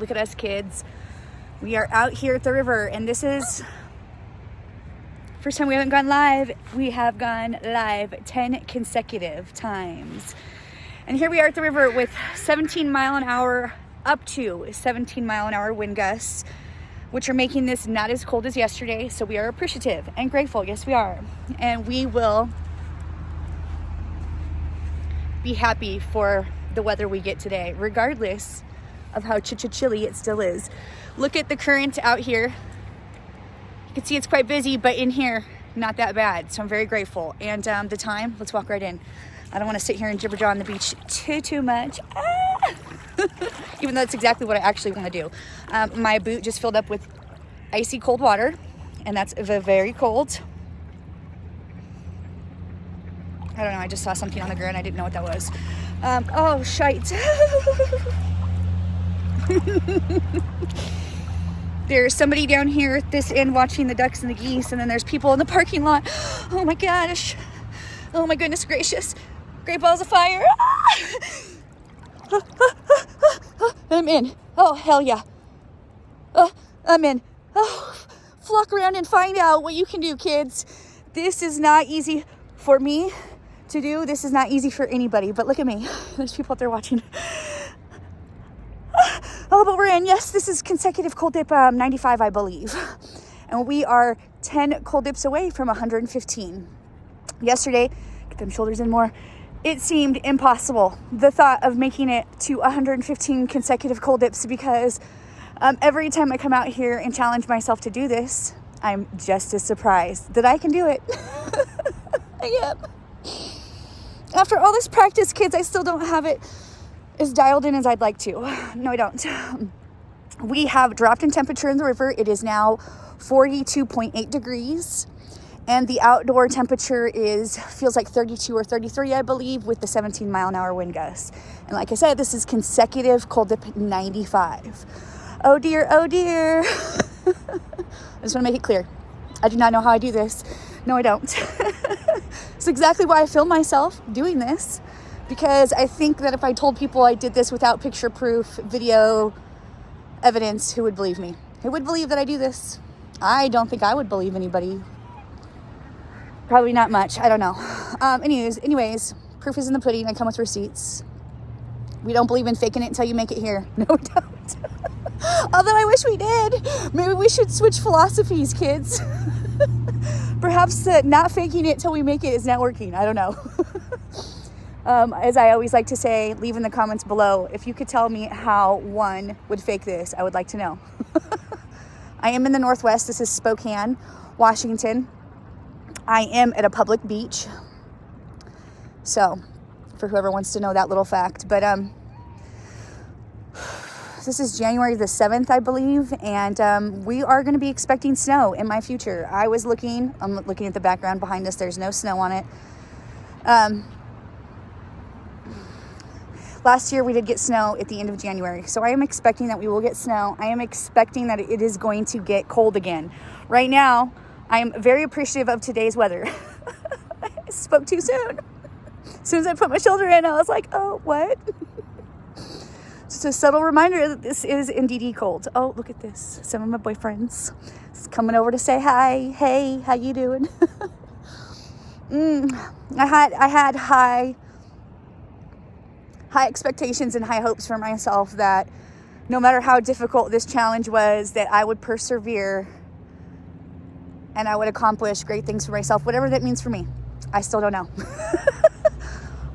Look at us kids. We are out here at the river, and this is first time we haven't gone live. We have gone live 10 consecutive times. And here we are at the river with 17 mile an hour up to 17 mile an hour wind gusts, which are making this not as cold as yesterday. So we are appreciative and grateful. Yes, we are. And we will be happy for the weather we get today, regardless of how chilly it still is. Look at the current out here. You can see it's quite busy, but in here, not that bad. So I'm very grateful. And the time, let's walk right in. I don't want to sit here and jibber-jaw on the beach too much. Even though that's exactly what I actually want to do. My boot just filled up with icy cold water, and that's very cold. I don't know, I just saw something on the ground. I didn't know what that was. Oh, shite. There's somebody down here at this end watching the ducks and the geese, and then there's people in the parking lot. Oh my gosh. Oh my goodness gracious. Great balls of fire. I'm in. Oh, hell yeah. I'm in. Oh, flock around and find out what you can do, kids. This is not easy for me to do. This is not easy for anybody, but look at me. There's people out there watching. Oh, but we're in. Yes, this is consecutive cold dip 95, I believe. And we are 10 cold dips away from 115. Yesterday, get them shoulders in more, it seemed impossible, the thought of making it to 115 consecutive cold dips, because every time I come out here and challenge myself to do this, I'm just as surprised that I can do it. I am. After all this practice, kids, I still don't have it as dialed in as I'd like to. No, I don't. We have dropped in temperature in the river. It is now 42.8 degrees. And the outdoor temperature feels like 32 or 33, I believe, with the 17 mile an hour wind gusts. And like I said, this is consecutive cold dip 95. Oh dear, oh dear. I just want to make it clear. I do not know how I do this. No, I don't. It's exactly why I film myself doing this, because I think that if I told people I did this without picture proof, video evidence, who would believe me? Who would believe that I do this? I don't think I would believe anybody. Probably not much. I don't know. Anyways, proof is in the pudding. I come with receipts. We don't believe in faking it until you make it here. No, we don't. Although I wish we did. Maybe we should switch philosophies, kids. Perhaps not faking it till we make it is not working. I don't know. As I always like to say, leave in the comments below. If you could tell me how one would fake this, I would like to know. I am in the Northwest. This is Spokane, Washington. I am at a public beach. So, for whoever wants to know that little fact. But this is January the 7th, I believe. And we are going to be expecting snow in my future. I'm looking at the background behind us. There's no snow on it. Last year we did get snow at the end of January. So I am expecting that we will get snow. I am expecting that it is going to get cold again. Right now, I am very appreciative of today's weather. I spoke too soon. As soon as I put my shoulder in, I was like, oh, what? Just a subtle reminder that this is indeed cold. Oh, look at this. Some of my boyfriends is coming over to say hi. Hey, how you doing? I had high expectations and high hopes for myself that no matter how difficult this challenge was, that I would persevere and I would accomplish great things for myself, whatever that means for me. I still don't know.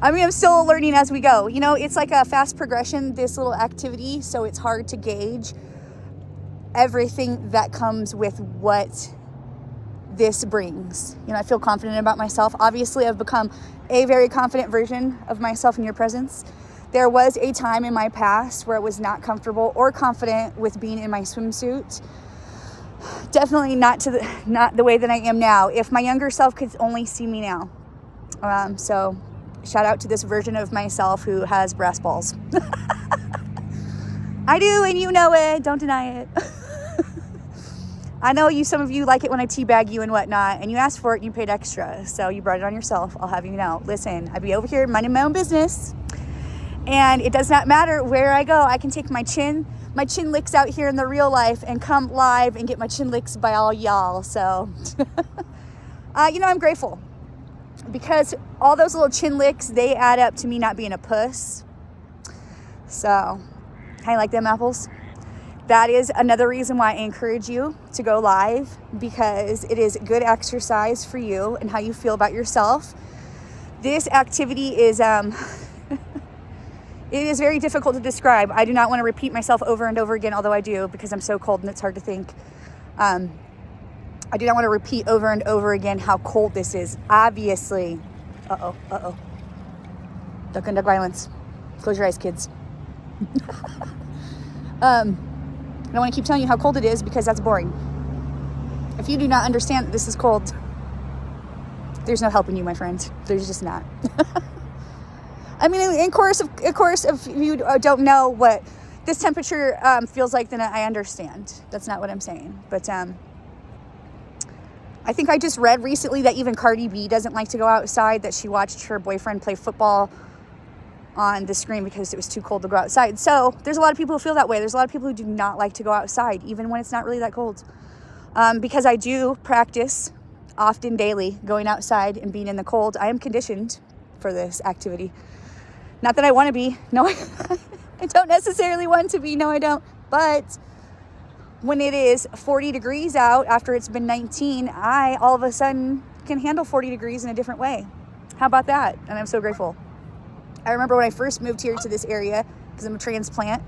I mean, I'm still learning as we go. You know, it's like a fast progression, this little activity, so it's hard to gauge everything that comes with what this brings. You know, I feel confident about myself. Obviously, I've become a very confident version of myself in your presence. There was a time in my past where I was not comfortable or confident with being in my swimsuit. Definitely not the way that I am now. If my younger self could only see me now. So shout out to this version of myself who has brass balls. I do, and you know it. Don't deny it. I know some of you like it when I teabag you and whatnot, and you asked for it and you paid extra, so you brought it on yourself. I'll have you know. Listen, I'd be over here minding my own business, and it does not matter where I go. I can take my chin, my chin licks out here in the real life and come live and get my chin licks by all y'all. So, I'm grateful because all those little chin licks, they add up to me not being a puss. So, how you like them apples? That is another reason why I encourage you to go live, because it is good exercise for you and how you feel about yourself. This activity is, it is very difficult to describe. I do not want to repeat myself over and over again, although I do, because I'm so cold and it's hard to think. I do not want to repeat over and over again how cold this is. Obviously. Duck and duck violence. Close your eyes, kids. I don't want to keep telling you how cold it is because that's boring. If you do not understand that this is cold, there's no helping you, my friend. There's just not. I mean, of course, if you don't know what this temperature feels like, then I understand. That's not what I'm saying. But I think I just read recently that even Cardi B doesn't like to go outside, that she watched her boyfriend play football on the screen because it was too cold to go outside. So there's a lot of people who feel that way. There's a lot of people who do not like to go outside, even when it's not really that cold. Because I do practice often daily going outside and being in the cold. I am conditioned for this activity. Not that I want to be. No, I don't necessarily want to be. No, I don't. But when it is 40 degrees out after it's been 19, I all of a sudden can handle 40 degrees in a different way. How about that? And I'm so grateful. I remember when I first moved here to this area, because I'm a transplant,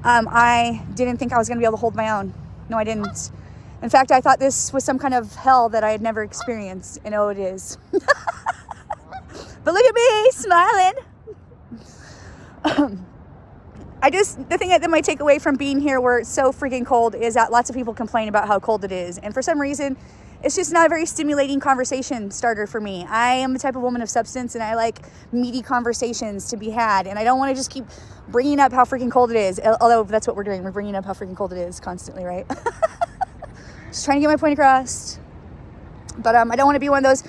I didn't think I was going to be able to hold my own. No, I didn't. In fact, I thought this was some kind of hell that I had never experienced, and oh, it is. But look at me, smiling. The thing that might take away from being here where it's so freaking cold is that lots of people complain about how cold it is. And for some reason, it's just not a very stimulating conversation starter for me. I am the type of woman of substance, and I like meaty conversations to be had. And I don't want to just keep bringing up how freaking cold it is. Although that's what we're doing. We're bringing up how freaking cold it is constantly, right? Just trying to get my point across. But I don't want to be one of those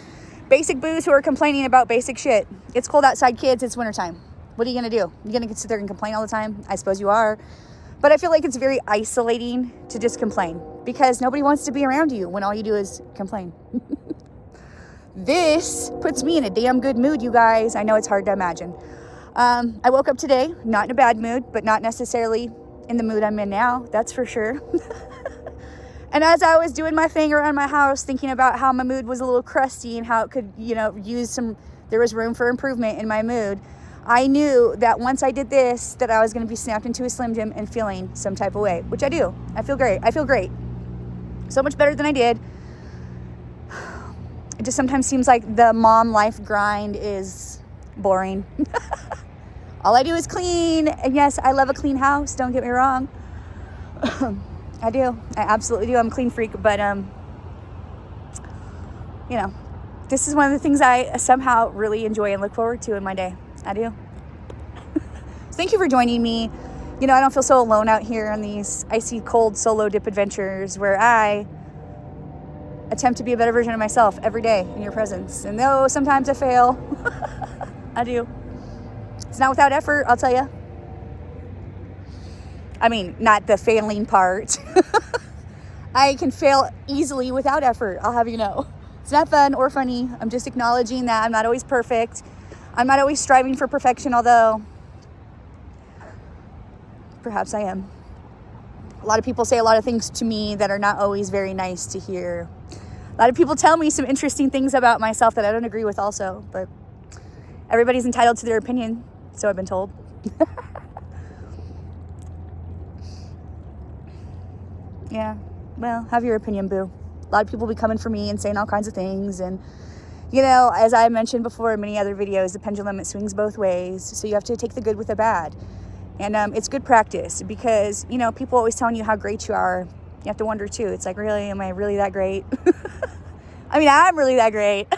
basic boos who are complaining about basic shit. It's cold outside, kids. It's wintertime. What are you going to do? You're going to sit there and complain all the time? I suppose you are. But I feel like it's very isolating to just complain, because nobody wants to be around you when all you do is complain. This puts me in a damn good mood, you guys. I know it's hard to imagine. I woke up today, not in a bad mood, but not necessarily in the mood I'm in now. That's for sure. And as I was doing my thing around my house, thinking about how my mood was a little crusty and how it could, there was room for improvement in my mood, I knew that once I did this, that I was going to be snapped into a Slim Jim and feeling some type of way, which I do. I feel great. So much better than I did. It just sometimes seems like the mom life grind is boring. All I do is clean. And yes, I love a clean house. Don't get me wrong. I do. I absolutely do. I'm a clean freak. But, this is one of the things I somehow really enjoy and look forward to in my day. I do. So thank you for joining me. I don't feel so alone out here on these icy cold solo dip adventures where I attempt to be a better version of myself every day in your presence. And though sometimes I fail, I do. It's not without effort, I'll tell you. I mean, not the failing part. I can fail easily without effort, I'll have you know. It's not fun or funny. I'm just acknowledging that I'm not always perfect. I'm not always striving for perfection, although perhaps I am. A lot of people say a lot of things to me that are not always very nice to hear. A lot of people tell me some interesting things about myself that I don't agree with also, but everybody's entitled to their opinion, so I've been told. Yeah, well, have your opinion, boo. A lot of people be coming for me and saying all kinds of things, and as I mentioned before in many other videos, the pendulum, it swings both ways. So you have to take the good with the bad. And it's good practice because, people always telling you how great you are. You have to wonder too. It's like, really, am I really that great? I mean, I'm really that great.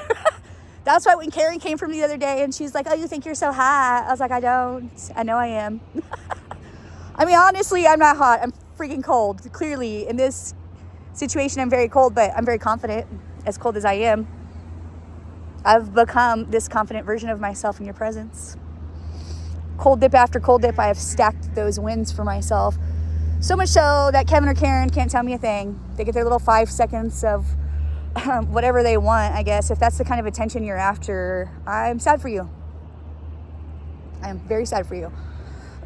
That's why when Carrie came from the other day and she's like, oh, you think you're so hot? I was like, I don't. I know I am. I mean, honestly, I'm not hot. I'm freaking cold. Clearly, in this situation, I'm very cold, but I'm very confident, as cold as I am. I've become this confident version of myself in your presence. Cold dip after cold dip, I have stacked those wins for myself. So much so that Kevin or Karen can't tell me a thing. They get their little 5 seconds of whatever they want, I guess. If that's the kind of attention you're after, I'm sad for you. I am very sad for you.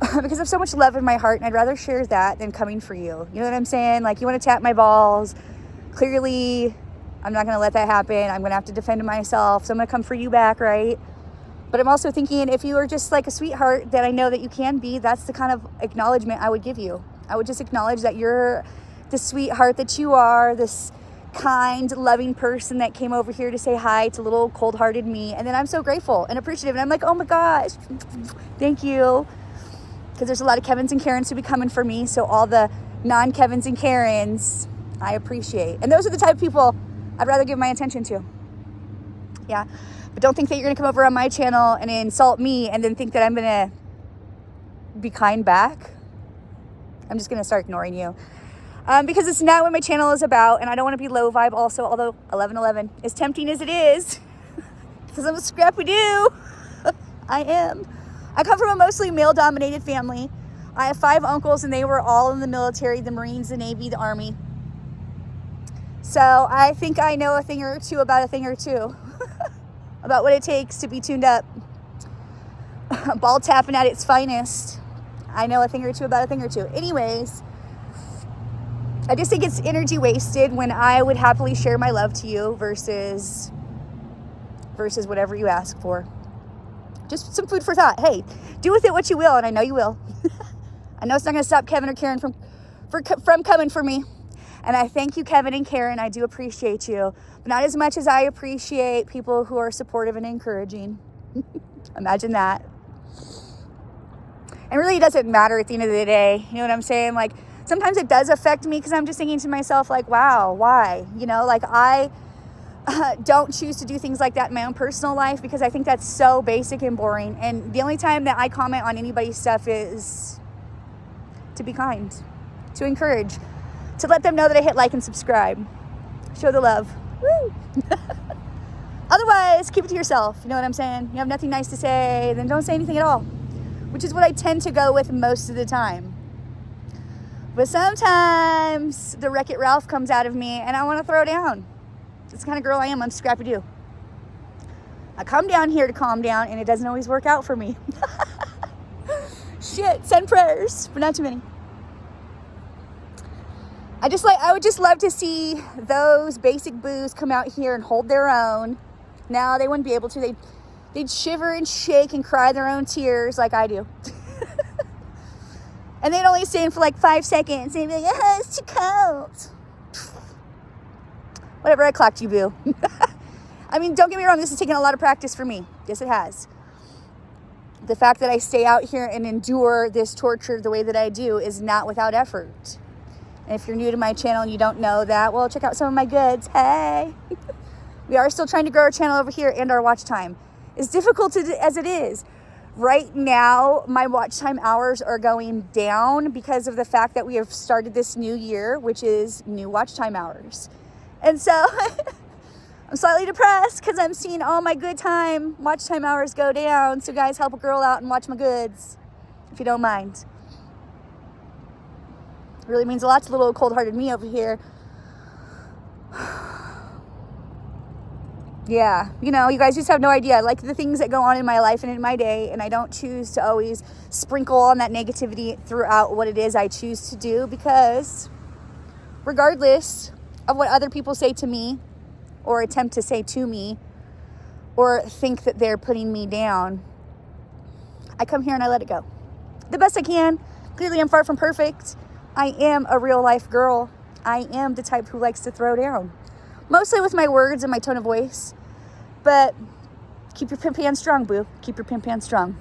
Because I have so much love in my heart, and I'd rather share that than coming for you. You know what I'm saying? Like, you want to tap my balls. Clearly, I'm not going to let that happen. I'm going to have to defend myself. So I'm going to come for you back, right? But I'm also thinking, if you are just like a sweetheart that I know that you can be, that's the kind of acknowledgement I would give you. I would just acknowledge that you're the sweetheart that you are, this kind, loving person that came over here to say hi to little cold-hearted me. And then I'm so grateful and appreciative. And I'm like, oh my gosh, thank you. Because there's a lot of Kevins and Karens who be coming for me. So all the non-Kevins and Karens, I appreciate. And those are the type of people I'd rather give my attention to. Yeah. But don't think that you're going to come over on my channel and insult me and then think that I'm going to be kind back. I'm just going to start ignoring you. Because it's not what my channel is about. And I don't want to be low vibe also. Although 1111, as tempting as it is. Because I'm a scrappy do. I am. I come from a mostly male-dominated family. I have 5 uncles, and they were all in the military, the Marines, the Navy, the Army. So I think I know a thing or two about a thing or two. About what it takes to be tuned up. Ball tapping at its finest. I know a thing or two about a thing or two. Anyways, I just think it's energy wasted when I would happily share my love to you versus whatever you ask for. Just some food for thought. Hey, do with it what you will, and I know you will. I know it's not going to stop Kevin or Karen from coming for me. And I thank you, Kevin and Karen. I do appreciate you. But not as much as I appreciate people who are supportive and encouraging. Imagine that. And really, it doesn't matter at the end of the day. You know what I'm saying? Like, sometimes it does affect me because I'm just thinking to myself, like, wow, why? You know, like, I don't choose to do things like that in my own personal life because I think that's so basic and boring. And the only time that I comment on anybody's stuff is to be kind, to encourage, to let them know that I hit like and subscribe. Show the love. Woo! Otherwise, keep it to yourself. You know what I'm saying? You have nothing nice to say, then don't say anything at all. Which is what I tend to go with most of the time. But sometimes the Wreck-It Ralph comes out of me and I want to throw down. That's the kind of girl I am. I'm scrappy-doo. I come down here to calm down and it doesn't always work out for me. Shit, send prayers, but not too many. I would just love to see those basic boos come out here and hold their own. No, they wouldn't be able to. They'd shiver and shake and cry their own tears like I do. And they'd only stand for like 5 seconds and they'd be like, oh, it's too cold. Whatever, I clocked you, boo. I mean, don't get me wrong, this has taken a lot of practice for me. Yes, it has. The fact that I stay out here and endure this torture the way that I do is not without effort. And if you're new to my channel and you don't know that, well, check out some of my goods. Hey! We are still trying to grow our channel over here and our watch time. As difficult as it is. Right now, my watch time hours are going down because of the fact that we have started this new year, which is new watch time hours. And so I'm slightly depressed because I'm seeing all my good time watch time hours go down. So guys, help a girl out and watch my goods, if you don't mind. It really means a lot to little cold-hearted me over here. Yeah, you know, you guys just have no idea. I like the things that go on in my life and in my day, and I don't choose to always sprinkle on that negativity throughout what it is I choose to do, because regardless of what other people say to me or attempt to say to me or think that they're putting me down, I come here and I let it go the best I can. Clearly, I'm far from perfect. I am a real life girl. I am the type who likes to throw down. Mostly with my words and my tone of voice. But keep your pimp hand strong, boo. Keep your pimp hand strong.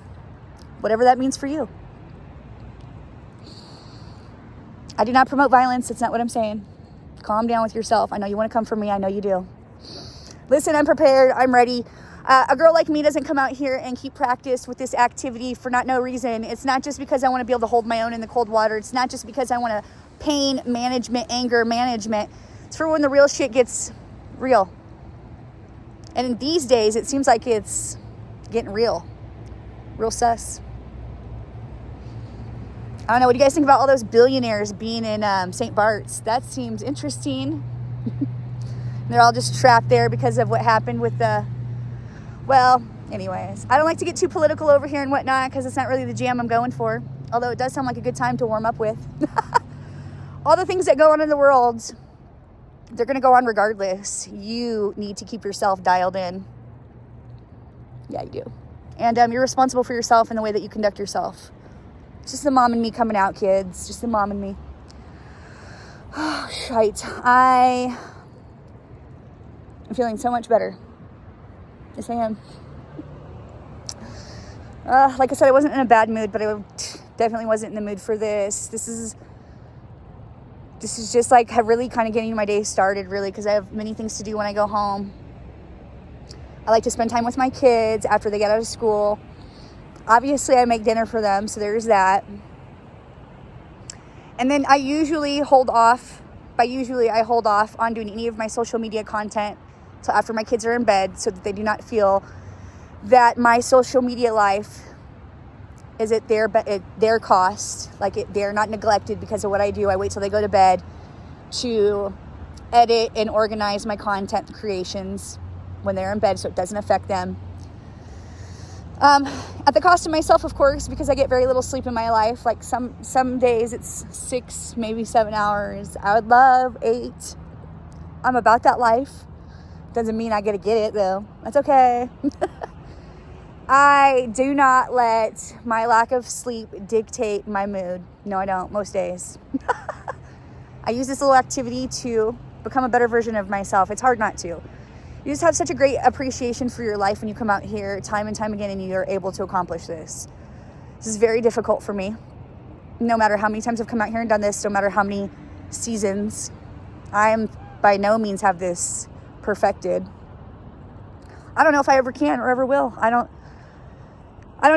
Whatever that means for you. I do not promote violence. That's not what I'm saying. Calm down with yourself. I know you want to come for me. I know you do. Listen, I'm prepared. I'm ready. A girl like me doesn't come out here and keep practice with this activity for no reason. It's not just because I want to be able to hold my own in the cold water. It's not just because I want to pain management, anger management. It's for when the real shit gets real. And in these days, it seems like it's getting real. Real sus. I don't know. What do you guys think about all those billionaires being in St. Bart's? That seems interesting. They're all just trapped there because of what happened with the... Well, anyways. I don't like to get too political over here and whatnot because it's not really the jam I'm going for. Although it does sound like a good time to warm up with. All the things that go on in the world, they're going to go on regardless. You need to keep yourself dialed in. Yeah, you do. And you're responsible for yourself and the way that you conduct yourself. It's just the mom and me coming out, kids. Just the mom and me. Oh, shite. I'm feeling so much better. Yes, I am. Like I said, I wasn't in a bad mood, but I definitely wasn't in the mood for this. This is just like really kind of getting my day started, really, because I have many things to do when I go home. I like to spend time with my kids after they get out of school. Obviously, I make dinner for them, so there's that. And then I usually hold off. By usually, I hold off on doing any of my social media content till after my kids are in bed, so that they do not feel that my social media life is at their cost. Like they're not neglected because of what I do. I wait till they go to bed to edit and organize my content creations when they're in bed, so it doesn't affect them. At the cost of myself, of course, because I get very little sleep in my life. Like some days it's 6, maybe 7 hours. I would love 8. I'm about that life. Doesn't mean I get it though. That's okay. I do not let my lack of sleep dictate my mood. No, I don't, most days. I use this little activity to become a better version of myself. It's hard not to. You just have such a great appreciation for your life when you come out here time and time again and you're able to accomplish this. This is very difficult for me. No matter how many times I've come out here and done this, no matter how many seasons, I am by no means have this perfected. I don't know if I ever can or ever will. I don't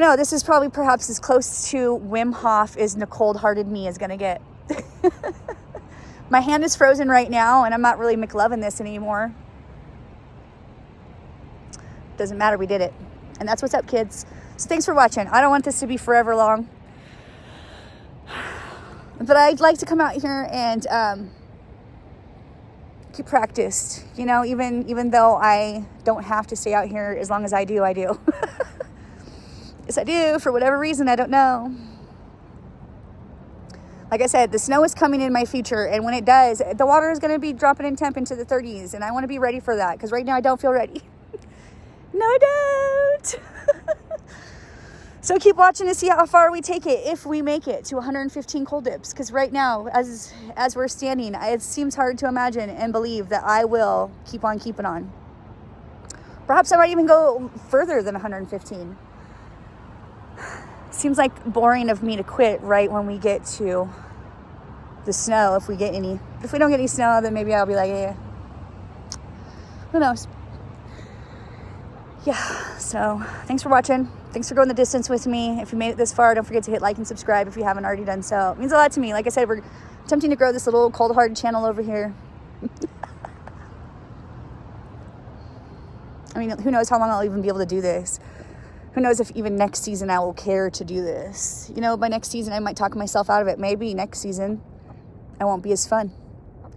know. This is probably perhaps as close to Wim Hof as the cold-hearted me is going to get. My hand is frozen right now, and I'm not really McLovin' this anymore. Doesn't matter. We did it. And that's what's up, kids. So thanks for watching. I don't want this to be forever long. But I'd like to come out here and keep practiced. You know, even though I don't have to stay out here as long as I do. Yes, I do. For whatever reason, I don't know. Like I said, the snow is coming in my future. And when it does, the water is going to be dropping in temp into the 30s. And I want to be ready for that. Because right now, I don't feel ready. No, I don't. So keep watching to see how far we take it. If we make it to 115 cold dips. Because right now, as we're standing, it seems hard to imagine and believe that I will keep on keeping on. Perhaps I might even go further than 115. Seems like boring of me to quit right when we get to the snow. If we don't get any snow, then maybe I'll be like, yeah. Who knows? Yeah, so thanks for watching. Thanks for going the distance with me. If you made it this far, don't forget to hit like and subscribe if you haven't already done so. It means a lot to me. Like I said, we're attempting to grow this little cold-hearted channel over here. I mean, who knows how long I'll even be able to do this. Who knows if even next season I will care to do this. You know, by next season I might talk myself out of it. Maybe next season I won't be as fun.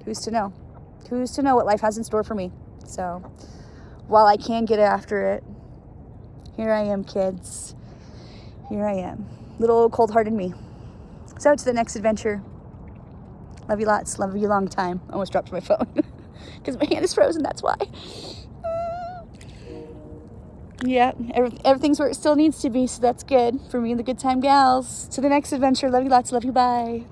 Who's to know? Who's to know what life has in store for me? So while I can get after it, here I am, kids. Here I am. Little cold-hearted me. So to the next adventure. Love you lots. Love you long time. Almost dropped my phone. Because my hand is frozen, that's why. Yeah, everything's where it still needs to be, so that's good for me and the good time gals. To the next adventure. Love you lots. Love you. Bye.